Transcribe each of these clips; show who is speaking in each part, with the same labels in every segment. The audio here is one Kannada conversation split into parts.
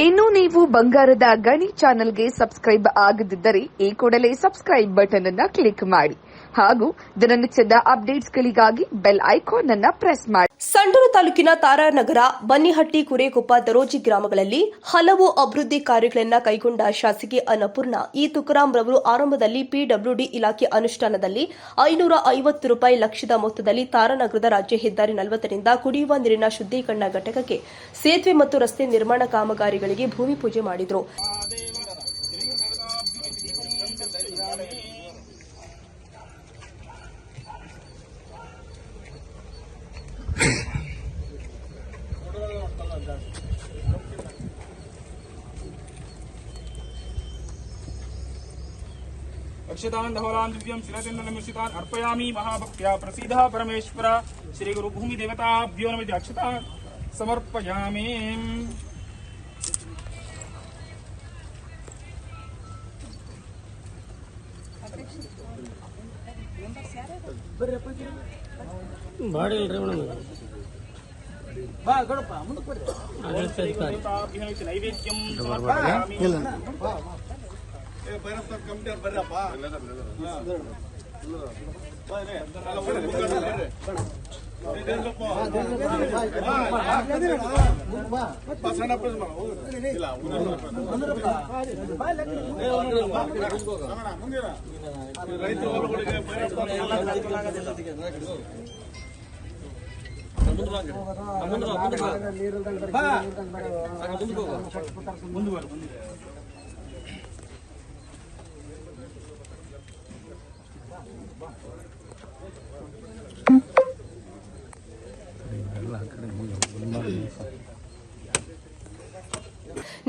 Speaker 1: ಇನ್ನು ನೀವು ಬಂಗಾರದ ಗಣಿ ಚಾನೆಲ್ಗೆ ಸಬ್ಸ್ಕ್ರೈಬ್ ಆಗದಿದ್ದರೆ ಈ ಕೂಡಲೇ ಸಬ್ಸ್ಕ್ರೈಬ್ ಬಟನ್ ಅನ್ನು ಕ್ಲಿಕ್ ಮಾಡಿ ಹಾಗೂ ದಿನನಿತ್ಯದ ಅಪ್ಡೇಟ್ಸ್ಗಳಿಗಾಗಿ ಬೆಲ್ ಐಕಾನ್ ಅನ್ನು ಪ್ರೆಸ್ ಮಾಡಿ.
Speaker 2: ಸಂಡೂರು ತಾಲೂಕಿನ ತಾರಾನಗರ, ಬನ್ನಿಹಟ್ಟಿ, ಕುರೇಕೊಪ್ಪ, ದರೋಜಿ ಗ್ರಾಮಗಳಲ್ಲಿ ಹಲವು ಅಭಿವೃದ್ಧಿ ಕಾರ್ಯಗಳನ್ನು ಕೈಗೊಂಡ ಶಾಸಕಿ ಅನ್ನಪೂರ್ಣ ಇ. ತುಕಾರಾಂ ರವರು ಆರಂಭದಲ್ಲಿ ಪಿಡಬ್ಲ್ಯೂಡಿ ಇಲಾಖೆ ಅನುಷ್ಠಾನದಲ್ಲಿ ₹550 ಲಕ್ಷದ ಮೊತ್ತದಲ್ಲಿ ತಾರಾನಗರದ ರಾಜ್ಯ ಹೆದ್ದಾರಿ 40ರಿಂದ ಕುಡಿಯುವ ನೀರಿನ ಶುದ್ದೀಕರಣ ಘಟಕಕ್ಕೆ ಸೇತುವೆ ಮತ್ತು ರಸ್ತೆ ನಿರ್ಮಾಣ ಕಾಮಗಾರಿಗಳಿಗೆ ಭೂಮಿ ಪೂಜೆ ಮಾಡಿದರು.
Speaker 3: अक्षतान् धवलान् दिव्यं शिलाचन्दनमिश्रितान् अर्पयामि महाभक्त्या. प्रसीदः परमेश्वर श्रीगुरुभूमिदेवताभ्यो नमः. अक्षतान् समर्पयामि. नैवेद्यं समर्पयामि.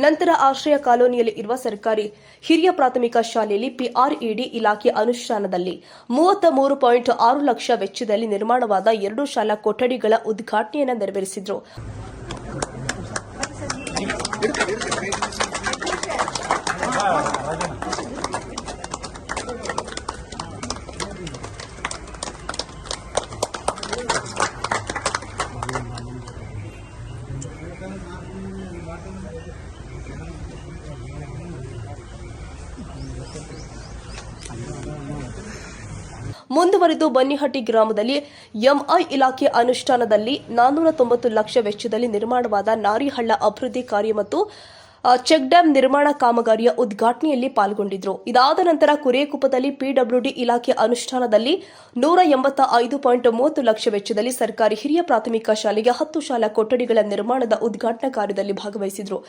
Speaker 2: ನಂತರ ಆಶ್ರಯ ಕಾಲೋನಿಯಲ್ಲಿ ಇರುವ ಸರ್ಕಾರಿ ಹಿರಿಯ ಪ್ರಾಥಮಿಕ ಶಾಲೆಯಲ್ಲಿ ಪಿಆರ್ಇಡಿ ಇಲಾಖೆ ಅನುಷ್ಠಾನದಲ್ಲಿ 33.6 ಲಕ್ಷ ವೆಚ್ಚದಲ್ಲಿ ನಿರ್ಮಾಣವಾದ 2 ಶಾಲಾ ಕೊಠಡಿಗಳ ಉದ್ಘಾಟನೆಯನ್ನು ನೆರವೇರಿಸಿದರು. ಮುಂದುವರೆದು ಬನ್ನಿಹಟ್ಟಿ ಗ್ರಾಮದಲ್ಲಿ ಎಂಐ ಇಲಾಖೆ ಅನುಷ್ಠಾನದಲ್ಲಿ 490 ಲಕ್ಷ ವೆಚ್ಚದಲ್ಲಿ ನಿರ್ಮಾಣವಾದ ನಾರಿಹಳ್ಳ ಅಭಿವೃದ್ಧಿ ಕಾರ್ಯ ಮತ್ತು ಚೆಕ್ ಡ್ಯಾಂ ನಿರ್ಮಾಣ ಕಾಮಗಾರಿಯ ಉದ್ಘಾಟನೆಯಲ್ಲಿ ಪಾಲ್ಗೊಂಡಿದ್ದರು. ಇದಾದ ನಂತರ ಕುರೇಕೊಪ್ಪದಲ್ಲಿ ಪಿಡಬ್ಲ್ಯೂಡಿ ಇಲಾಖೆ ಅನುಷ್ಠಾನದಲ್ಲಿ 185.30 ಲಕ್ಷ ವೆಚ್ಚದಲ್ಲಿ ಸರ್ಕಾರಿ ಹಿರಿಯ ಪ್ರಾಥಮಿಕ ಶಾಲೆಗೆ 10 ಶಾಲಾ ಕೊಠಡಿಗಳ ನಿರ್ಮಾಣದ ಉದ್ಘಾಟನಾ ಕಾರ್ಯದಲ್ಲಿ ಭಾಗವಹಿಸಿದರು.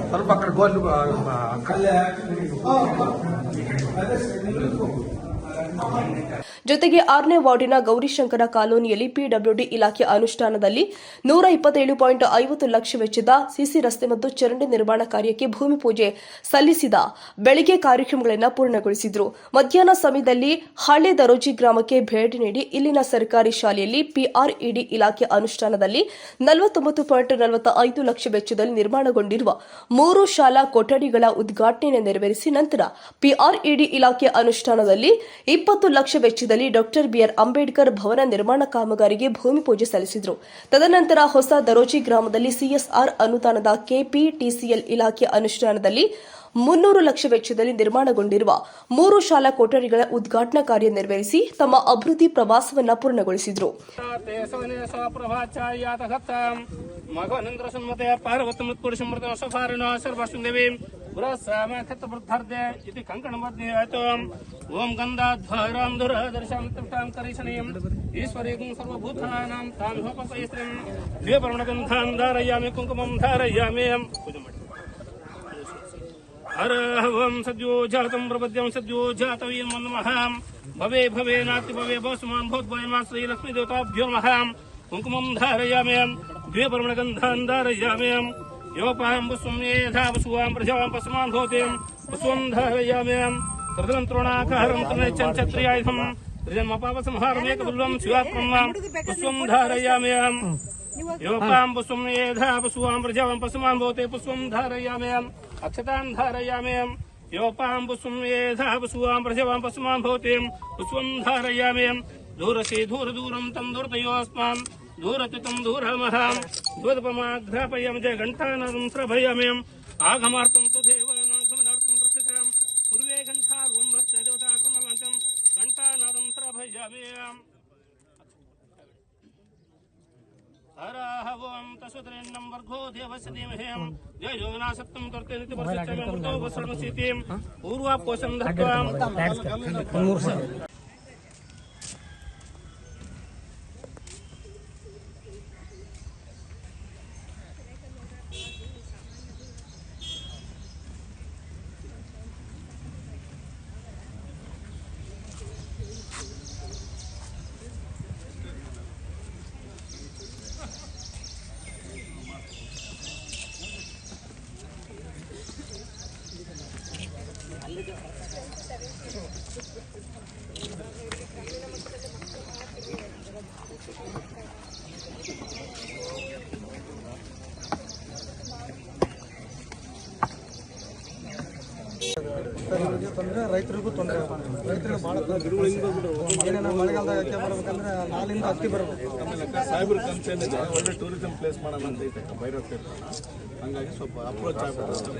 Speaker 4: ಸ್ವಲ್ಪ ಅక్కడ ಗೋಲ್
Speaker 2: ಜೊತೆಗೆ 6ನೇ ವಾರ್ಡಿನ ಗೌರಿಶಂಕರ ಕಾಲೋನಿಯಲ್ಲಿ ಪಿಡಬ್ಲ್ಯೂಡಿ ಇಲಾಖೆ ಅನುಷ್ಠಾನದಲ್ಲಿ 127.50 ಲಕ್ಷ ವೆಚ್ಚದ ಸಿಸಿ ರಸ್ತೆ ಮತ್ತು ಚರಂಡಿ ನಿರ್ಮಾಣ ಕಾರ್ಯಕ್ಕೆ ಭೂಮಿ ಪೂಜೆ ಸಲ್ಲಿಸಿದ ಬೆಳಗ್ಗೆ ಕಾರ್ಯಕ್ರಮಗಳನ್ನು ಪೂರ್ಣಗೊಳಿಸಿದರು. ಮಧ್ಯಾಹ್ನ ಸಮಯದಲ್ಲಿ ಹಳೆ ದರೋಜಿ ಗ್ರಾಮಕ್ಕೆ ಭೇಟಿ ನೀಡಿ ಇಲ್ಲಿನ ಸರ್ಕಾರಿ ಶಾಲೆಯಲ್ಲಿ ಪಿಆರ್ಇಡಿ ಇಲಾಖೆ ಅನುಷ್ಠಾನದಲ್ಲಿ 49.45 ಲಕ್ಷ ವೆಚ್ಚದಲ್ಲಿ ನಿರ್ಮಾಣಗೊಂಡಿರುವ 3 ಶಾಲಾ ಕೊಠಡಿಗಳ ಉದ್ಘಾಟನೆ ನೆರವೇರಿಸಿ ನಂತರ ಪಿಆರ್ಇಡಿ ಇಲಾಖೆ ಅನುಷ್ಠಾನದಲ್ಲಿ 20 ಲಕ್ಷ ವೆಚ್ಚದಲ್ಲಿ ಡಾಕ್ಟರ್ ಬಿಆರ್ ಅಂಬೇಡ್ಕರ್ ಭವನ ನಿರ್ಮಾಣ ಕಾಮಗಾರಿಗೆ ಭೂಮಿ ಪೂಜೆ ಸಲ್ಲಿಸಿದರು. ತದನಂತರ ಹೊಸ ದರೋಜಿ ಗ್ರಾಮದಲ್ಲಿ ಸಿಎಸ್ಆರ್ ಅನುದಾನದ ಕೆಪಿಟಿಸಿಎಲ್ ಇಲಾಖೆ ಅನುಷ್ಠಾನದಲ್ಲಿ 300 ಲಕ್ಷ ವೆಚ್ಚದಲ್ಲಿ ನಿರ್ಮಾಣಗೊಂಡಿರುವ 3 ಶಾಲಾ ಕೊಠಡಿಗಳ ಉದ್ಘಾಟನಾ ಕಾರ್ಯ ನೆರವೇರಿಸಿ ತಮ್ಮ ಅಭಿವೃದ್ಧಿ ಪ್ರವಾಸವನ್ನು ಪೂರ್ಣಗೊಳಿಸಿದರು.
Speaker 3: ओम गंधाध्वरां दुरदर्शं तप्तां करिशनीं ईश्वरीं सर्वभूतानां तां होपपयस्त्रं द्विपर्णगन्धां धारयामि कुङ्कुमं धारयामि. हर ओम सद्यो जातं प्रपद्यं सद्यो जातवीं नमः. भवे भवे नाति भवे भवस्मान् भवद्भयमा श्री लक्ष्मी देवताभ्यो नमः. कुङ्कुमं धारयामि द्विपर्णगन्धां धारयामि. योपां पुष्पं येधा पशुवां प्रजां पशुमान् भवति पुष्पं धारयामि प्रथमं तृणाकारं तनयचं क्षत्रियायुधं त्रिजन्मपापसंहारमेकबिल्वं शिवात्मं पुष्पं धारयामि योपां पुष्पं येधा पुष्पां प्रजावां पशुमान् भवते पुष्पं धारयामि अक्षतां धारयामि योपां पुष्पं येधा पुष्पां प्रजावां पशुमान् भवते पुष्पं धारयामि दूरसे दूरदूरं तं दूरतयोस्मान् दूरतितं दूरमहं दूरपमाघ्रापयामि जय घण्टानादं श्रभयामि आगमार्थं तदेव नागमनार्थं प्रस्थितां पूर्वे घण्टारूं भक्तदेवताकुलमन्त्रं घण्टानादं श्रभयामि हराहवं तस्वतरेण्यं वर्गो देवस्य धीमहि जय योगनासत्तं कर्ते नित्यवर्षच्च मृतो वसर्मसीतिं पूर्वापोषं दत्त्वा
Speaker 5: ತೊಂದರೆ ರೈತರಿಗೂ ತೊಂದರೆ ರೈತರಿಗೆ ಭಾಳ ಏನೇನೋ ಮಳೆಗಾಲದಾಗ ಅಕ್ಕಿ ಬರ್ಬೇಕಂದ್ರೆ 4 ಇಂದ ಅಕ್ಕಿ ಬರಬೇಕು.
Speaker 4: ಆಮೇಲೆ ಸಾಹೇಬ್ರ ಕನ್ಸೇನಿದೆ ಒಳ್ಳೆ ಟೂರಿಸಂ ಪ್ಲೇಸ್ ಮಾಡೋಣ ಅಂತ ಐತೆ ಭೈರವ್ ಹಂಗಾಗಿ ಸ್ವಲ್ಪ ಅಪ್ರೋಚ್ ಆಗ್ಬೋದು.